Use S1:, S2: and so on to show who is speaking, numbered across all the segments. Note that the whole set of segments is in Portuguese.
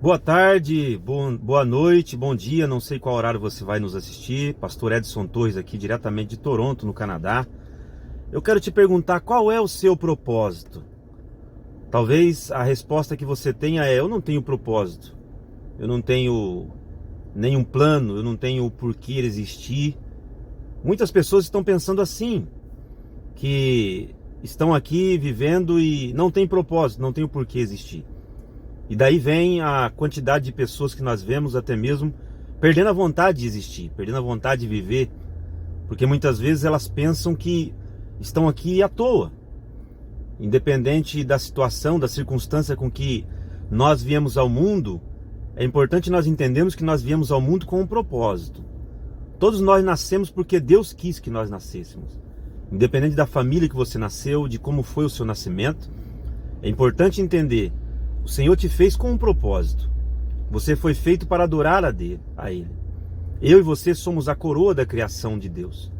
S1: Boa tarde, boa noite, bom dia, não sei qual horário você vai nos assistir. Pastor Edson Torres aqui, diretamente de Toronto, no Canadá. Eu quero te perguntar qual é o seu propósito. Talvez a resposta que você tenha é: eu não tenho propósito, eu não tenho nenhum plano, eu não tenho o porquê existir. Muitas pessoas estão pensando assim, que estão aqui vivendo e não tem propósito, não tem o porquê existir. E daí vem a quantidade de pessoas que nós vemos até mesmo perdendo a vontade de existir, perdendo a vontade de viver, porque muitas vezes elas pensam que estão aqui à toa. Independente da situação, da circunstância com que nós viemos ao mundo, é importante nós entendermos que nós viemos ao mundo com um propósito. Todos nós nascemos porque Deus quis que nós nascêssemos. Independente da família que você nasceu, de como foi o seu nascimento, é importante entender: o Senhor te fez com um propósito. Você foi feito para adorar a Ele. Eu e você somos a coroa da criação de Deus.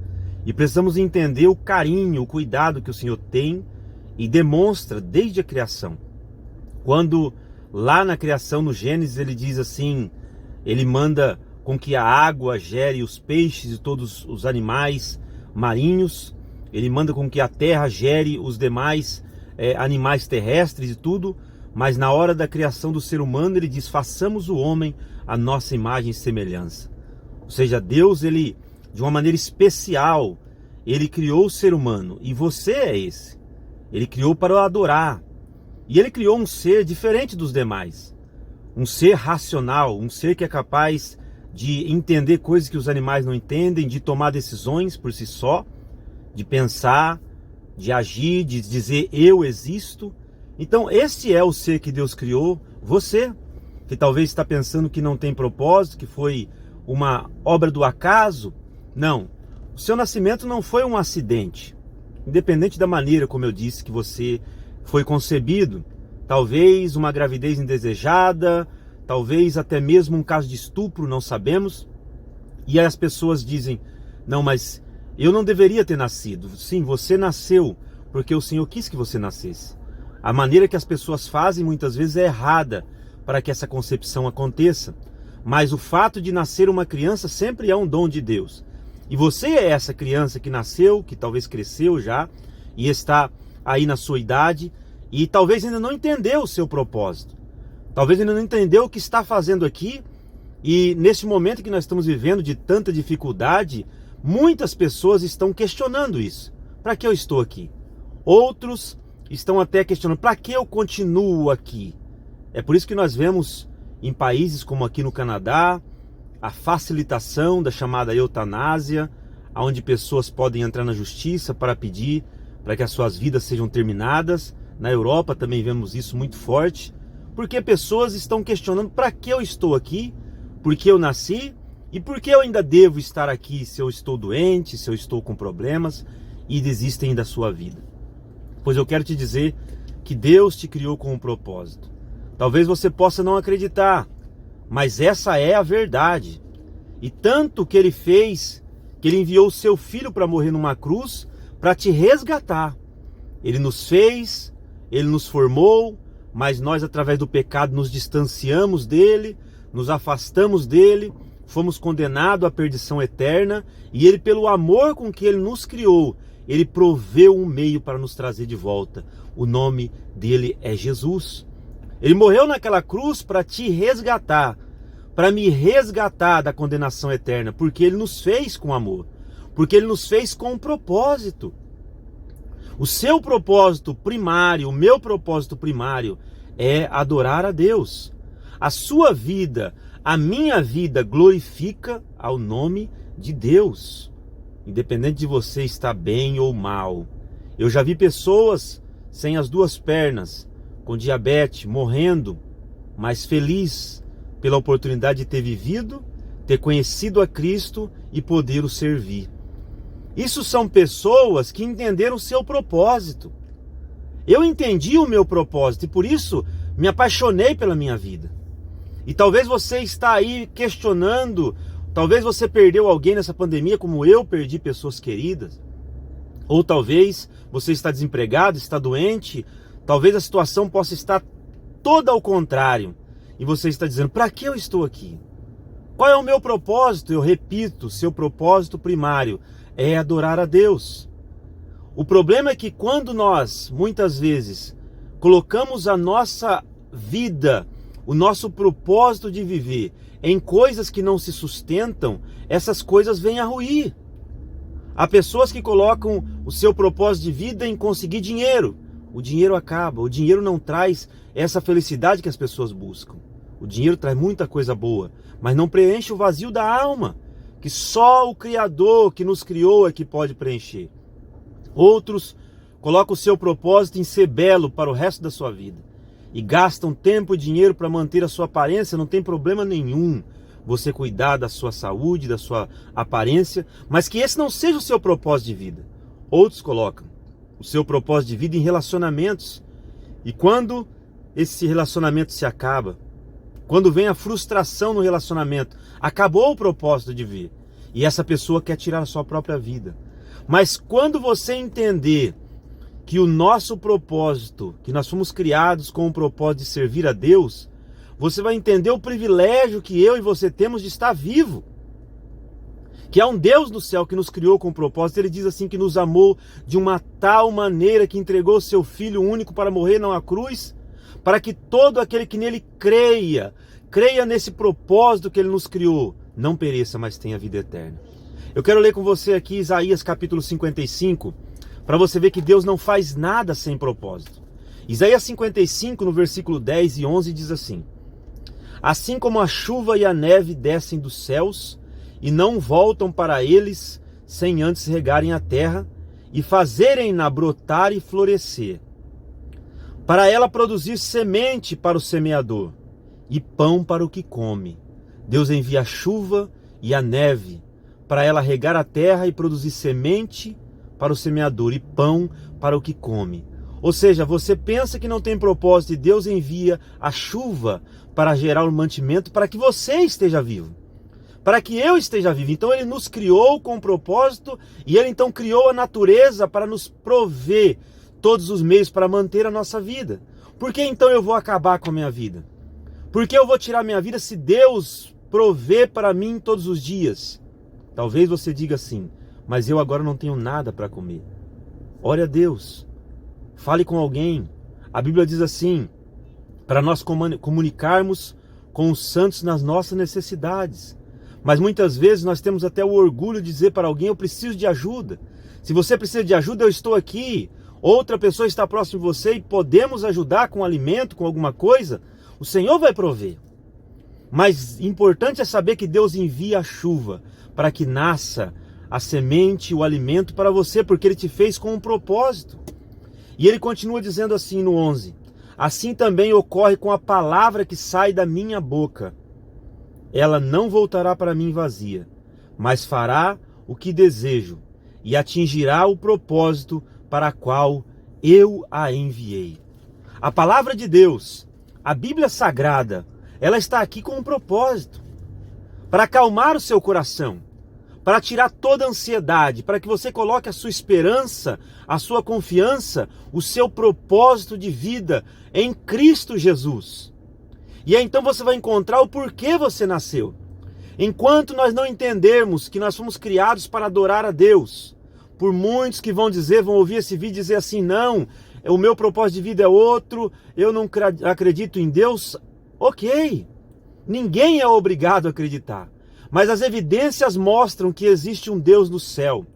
S1: E precisamos entender o carinho, o cuidado que o Senhor tem e demonstra desde a criação. Quando lá na criação, no Gênesis, Ele diz assim: Ele manda com que a água gere os peixes e todos os animais marinhos. Ele manda com que a terra gere os demais animais terrestres e tudo. Mas na hora da criação do ser humano, Ele diz: façamos o homem a nossa imagem e semelhança. Ou seja, Deus, Ele, de uma maneira especial, Ele criou o ser humano. E você é esse. Ele criou para o adorar. E Ele criou um ser diferente dos demais. Um ser racional, um ser que é capaz de entender coisas que os animais não entendem, de tomar decisões por si só, de pensar, de agir, de dizer eu existo. Então esse é o ser que Deus criou. Você, que talvez está pensando que não tem propósito, que foi uma obra do acaso. Não, o seu nascimento não foi um acidente. Independente da maneira, como eu disse, que você foi concebido, talvez uma gravidez indesejada, talvez até mesmo um caso de estupro, não sabemos. E aí as pessoas dizem: não, mas eu não deveria ter nascido. Sim, você nasceu porque o Senhor quis que você nascesse. A maneira que as pessoas fazem muitas vezes é errada para que essa concepção aconteça. Mas o fato de nascer uma criança sempre é um dom de Deus. E você é essa criança que nasceu, que talvez cresceu já e está aí na sua idade e talvez ainda não entendeu o seu propósito. Talvez ainda não entendeu o que está fazendo aqui. E nesse momento que nós estamos vivendo de tanta dificuldade, muitas pessoas estão questionando isso. Para que eu estou aqui? Outros estão até questionando: para que eu continuo aqui? É por isso que nós vemos em países como aqui no Canadá a facilitação da chamada eutanásia, onde pessoas podem entrar na justiça para pedir para que as suas vidas sejam terminadas. Na Europa também vemos isso muito forte, porque pessoas estão questionando: para que eu estou aqui? Por que eu nasci? E por que eu ainda devo estar aqui se eu estou doente, se eu estou com problemas, e desistem da sua vida? Pois eu quero te dizer que Deus te criou com um propósito. Talvez você possa não acreditar, mas essa é a verdade. E tanto que Ele fez, que Ele enviou o seu Filho para morrer numa cruz, para te resgatar. Ele nos fez, Ele nos formou, mas nós, através do pecado, nos distanciamos dEle, nos afastamos dEle, fomos condenados à perdição eterna, e Ele, pelo amor com que Ele nos criou, Ele proveu um meio para nos trazer de volta. O nome dele é Jesus. Ele morreu naquela cruz para te resgatar, para me resgatar da condenação eterna, porque Ele nos fez com amor, porque Ele nos fez com um propósito. O seu propósito primário, o meu propósito primário é adorar a Deus. A sua vida, a minha vida glorifica ao nome de Deus. Independente de você estar bem ou mal. Eu já vi pessoas sem as duas pernas, com diabetes, morrendo, mas feliz pela oportunidade de ter vivido, ter conhecido a Cristo e poder o servir. Isso são pessoas que entenderam o seu propósito. Eu entendi o meu propósito e por isso me apaixonei pela minha vida. E talvez você está aí questionando: talvez você perdeu alguém nessa pandemia como eu perdi pessoas queridas. Ou talvez você está desempregado, está doente. Talvez a situação possa estar toda ao contrário. e você está dizendo, para que eu estou aqui? Qual é o meu propósito? Eu repito, seu propósito primário é adorar a Deus. O problema é que quando nós, muitas vezes, colocamos a nossa vida, o nosso propósito de viver em coisas que não se sustentam, essas coisas vêm a ruir. Há pessoas que colocam o seu propósito de vida em conseguir dinheiro. O dinheiro acaba, o dinheiro não traz essa felicidade que as pessoas buscam. O dinheiro traz muita coisa boa, mas não preenche o vazio da alma, que só o Criador que nos criou é que pode preencher. Outros colocam o seu propósito em ser belo para o resto da sua vida e gastam tempo e dinheiro para manter a sua aparência. Não tem problema nenhum você cuidar da sua saúde, da sua aparência, mas que esse não seja o seu propósito de vida. Outros colocam o seu propósito de vida em relacionamentos, e quando esse relacionamento se acaba, quando vem a frustração no relacionamento, acabou o propósito de vir, e essa pessoa quer tirar a sua própria vida. Mas quando você entender que o nosso propósito, que nós fomos criados com o propósito de servir a Deus, você vai entender o privilégio que eu e você temos de estar vivo. Que há um Deus no céu que nos criou com propósito. Ele diz assim, que nos amou de uma tal maneira que entregou o seu Filho único para morrer na cruz, para que todo aquele que nele creia nesse propósito que ele nos criou, não pereça, mas tenha vida eterna. Eu quero ler com você aqui Isaías capítulo 55, para você ver que Deus não faz nada sem propósito. Isaías 55, no versículo 10 e 11, diz assim: assim como a chuva e a neve descem dos céus e não voltam para eles sem antes regarem a terra e fazerem-na brotar e florescer, para ela produzir semente para o semeador e pão para o que come. Deus envia a chuva e a neve para ela regar a terra e produzir semente para o semeador e pão para o que come. Ou seja, você pensa que não tem propósito e Deus envia a chuva para gerar o mantimento para que você esteja vivo, para que eu esteja vivo. Então ele nos criou com um propósito e ele então criou a natureza para nos prover todos os meios para manter a nossa vida. Por que então eu vou acabar com a minha vida? Por que eu vou tirar a minha vida se Deus provê para mim todos os dias? Talvez você diga assim, mas eu agora não tenho nada para comer. Ore a Deus, fale com alguém. A Bíblia diz assim, para nós comunicarmos com os santos nas nossas necessidades. Mas muitas vezes nós temos até o orgulho de dizer para alguém, eu preciso de ajuda. Se você precisa de ajuda, eu estou aqui. Outra pessoa está próximo de você e podemos ajudar com alimento, com alguma coisa. O Senhor vai prover. Mas importante é saber que Deus envia a chuva para que nasça a semente, o alimento para você, porque Ele te fez com um propósito. E Ele continua dizendo assim no 11, assim também ocorre com a palavra que sai da minha boca. Ela não voltará para mim vazia, mas fará o que desejo e atingirá o propósito para o qual eu a enviei. A palavra de Deus, a Bíblia Sagrada, ela está aqui com um propósito, para acalmar o seu coração, para tirar toda a ansiedade, para que você coloque a sua esperança, a sua confiança, o seu propósito de vida em Cristo Jesus. E aí então você vai encontrar o porquê você nasceu. Enquanto nós não entendermos que nós fomos criados para adorar a Deus, por muitos que vão ouvir esse vídeo e dizer assim, não, o meu propósito de vida é outro, eu não acredito em Deus. Ok, ninguém é obrigado a acreditar, mas as evidências mostram que existe um Deus no céu,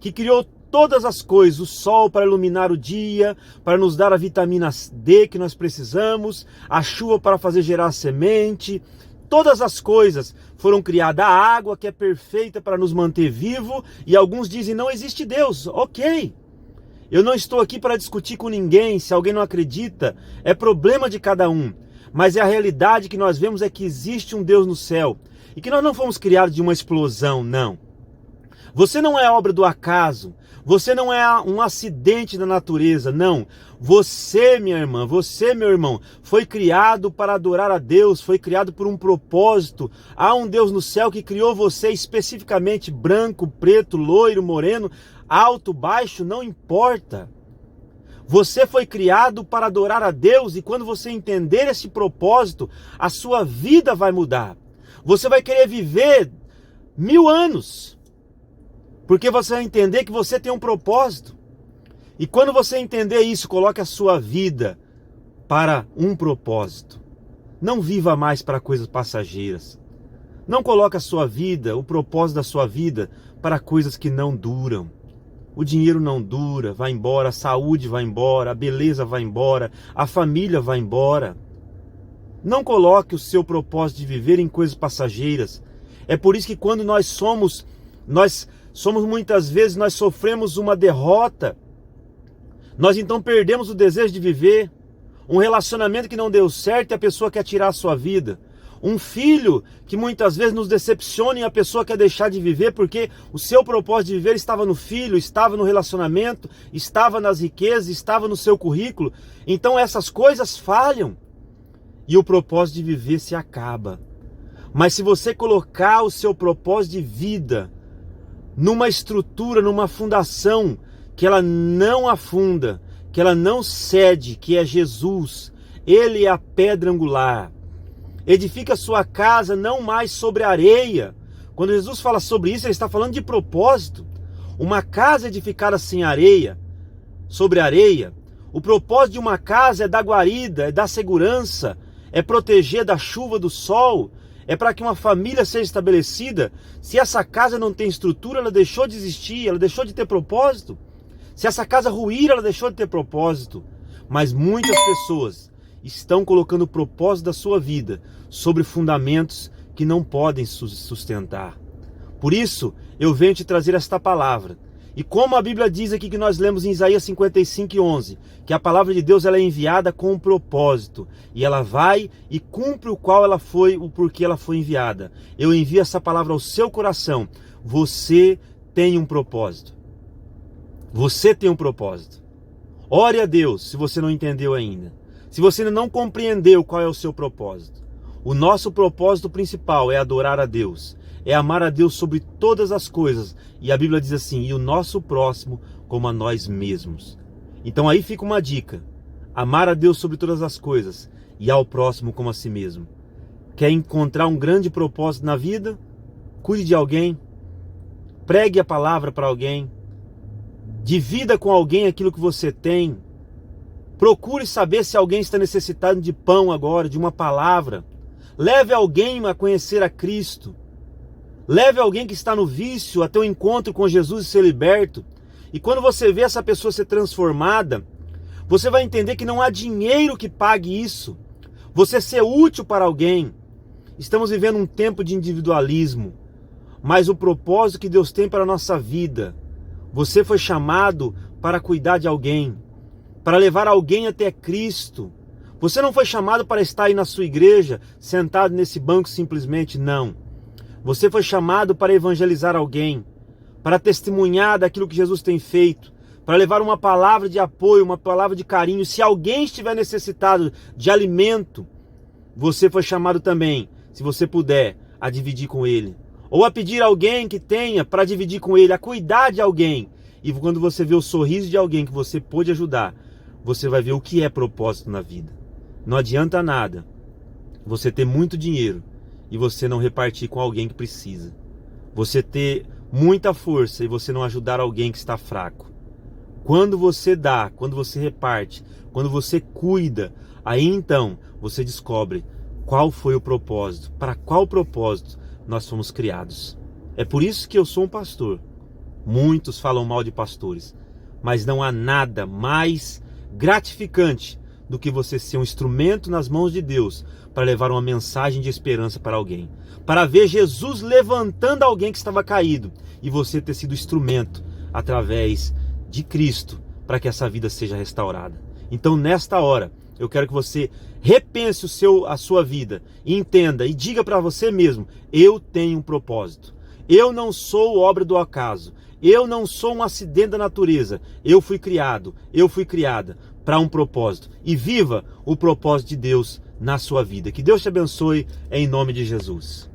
S1: que criou todas as coisas, o sol para iluminar o dia, para nos dar a vitamina D que nós precisamos, a chuva para fazer gerar semente, todas as coisas foram criadas, a água que é perfeita para nos manter vivo, e alguns dizem não existe Deus. Ok, eu não estou aqui para discutir com ninguém, se alguém não acredita, é problema de cada um. Mas a realidade que nós vemos é que existe um Deus no céu. E que nós não fomos criados de uma explosão, não. Você não é obra do acaso. Você não é um acidente da natureza, não. Você, minha irmã, você, meu irmão, foi criado para adorar a Deus. Foi criado por um propósito. Há um Deus no céu que criou você especificamente branco, preto, loiro, moreno, alto, baixo, não importa. Você foi criado para adorar a Deus, e quando você entender esse propósito, a sua vida vai mudar. Você vai querer viver 1000 anos, porque você vai entender que você tem um propósito. E quando você entender isso, coloque a sua vida para um propósito. Não viva mais para coisas passageiras. Não coloque a sua vida, o propósito da sua vida, para coisas que não duram. O dinheiro não dura, vai embora, a saúde vai embora, a beleza vai embora, a família vai embora. Não coloque o seu propósito de viver em coisas passageiras. É por isso que quando nós somos muitas vezes, nós sofremos uma derrota. Nós então perdemos o desejo de viver. Um relacionamento que não deu certo e a pessoa quer tirar a sua vida. Um filho que muitas vezes nos decepciona e a pessoa quer deixar de viver porque o seu propósito de viver estava no filho, estava no relacionamento, estava nas riquezas, estava no seu currículo. Então essas coisas falham e o propósito de viver se acaba. Mas se você colocar o seu propósito de vida numa estrutura, numa fundação que ela não afunda, que ela não cede, que é Jesus, Ele é a pedra angular. Edifica a sua casa não mais sobre areia. Quando Jesus fala sobre isso, Ele está falando de propósito. Uma casa edificada sem areia, sobre areia. O propósito de uma casa é dar guarida, é dar segurança, é proteger da chuva, do sol, é para que uma família seja estabelecida. Se essa casa não tem estrutura, ela deixou de existir, ela deixou de ter propósito. Se essa casa ruir, ela deixou de ter propósito. Mas muitas pessoas estão colocando o propósito da sua vida sobre fundamentos que não podem sustentar. Por isso, eu venho te trazer esta palavra. E como a Bíblia diz aqui que nós lemos em Isaías 55:11, que a palavra de Deus ela é enviada com um propósito, e ela vai e cumpre o porquê ela foi enviada. Eu envio essa palavra ao seu coração. Você tem um propósito. Você tem um propósito. Ore a Deus se você não entendeu ainda. Se você ainda não compreendeu qual é o seu propósito. O nosso propósito principal é adorar a Deus. É amar a Deus sobre todas as coisas. E a Bíblia diz assim, e o nosso próximo como a nós mesmos. Então aí fica uma dica. Amar a Deus sobre todas as coisas e ao próximo como a si mesmo. Quer encontrar um grande propósito na vida? Cuide de alguém. Pregue a palavra para alguém. Divida com alguém aquilo que você tem. Procure saber se alguém está necessitado de pão agora, de uma palavra. Leve alguém a conhecer a Cristo. Leve alguém que está no vício até o encontro com Jesus e ser liberto. E quando você vê essa pessoa ser transformada, você vai entender que não há dinheiro que pague isso. Você ser útil para alguém. Estamos vivendo um tempo de individualismo. Mas o propósito que Deus tem para a nossa vida, você foi chamado para cuidar de alguém, para levar alguém até Cristo. Você não foi chamado para estar aí na sua igreja, sentado nesse banco simplesmente, não. Você foi chamado para evangelizar alguém, para testemunhar daquilo que Jesus tem feito, para levar uma palavra de apoio, uma palavra de carinho. Se alguém estiver necessitado de alimento, você foi chamado também, se você puder, a dividir com ele. Ou a pedir a alguém que tenha para dividir com ele, a cuidar de alguém. E quando você vê o sorriso de alguém que você pôde ajudar, você vai ver o que é propósito na vida. Não adianta nada você ter muito dinheiro e você não repartir com alguém que precisa. Você ter muita força e você não ajudar alguém que está fraco. Quando você dá, quando você reparte, quando você cuida, aí então você descobre qual foi o propósito, para qual propósito nós fomos criados. É por isso que eu sou um pastor. Muitos falam mal de pastores, mas não há nada mais gratificante do que você ser um instrumento nas mãos de Deus para levar uma mensagem de esperança para alguém, para ver Jesus levantando alguém que estava caído e você ter sido instrumento através de Cristo para que essa vida seja restaurada. Então nesta hora eu quero que você repense a sua vida e entenda e diga para você mesmo, eu tenho um propósito. Eu não sou obra do acaso. Eu não sou um acidente da natureza. Eu fui criado, eu fui criada para um propósito. E viva o propósito de Deus na sua vida. Que Deus te abençoe em nome de Jesus.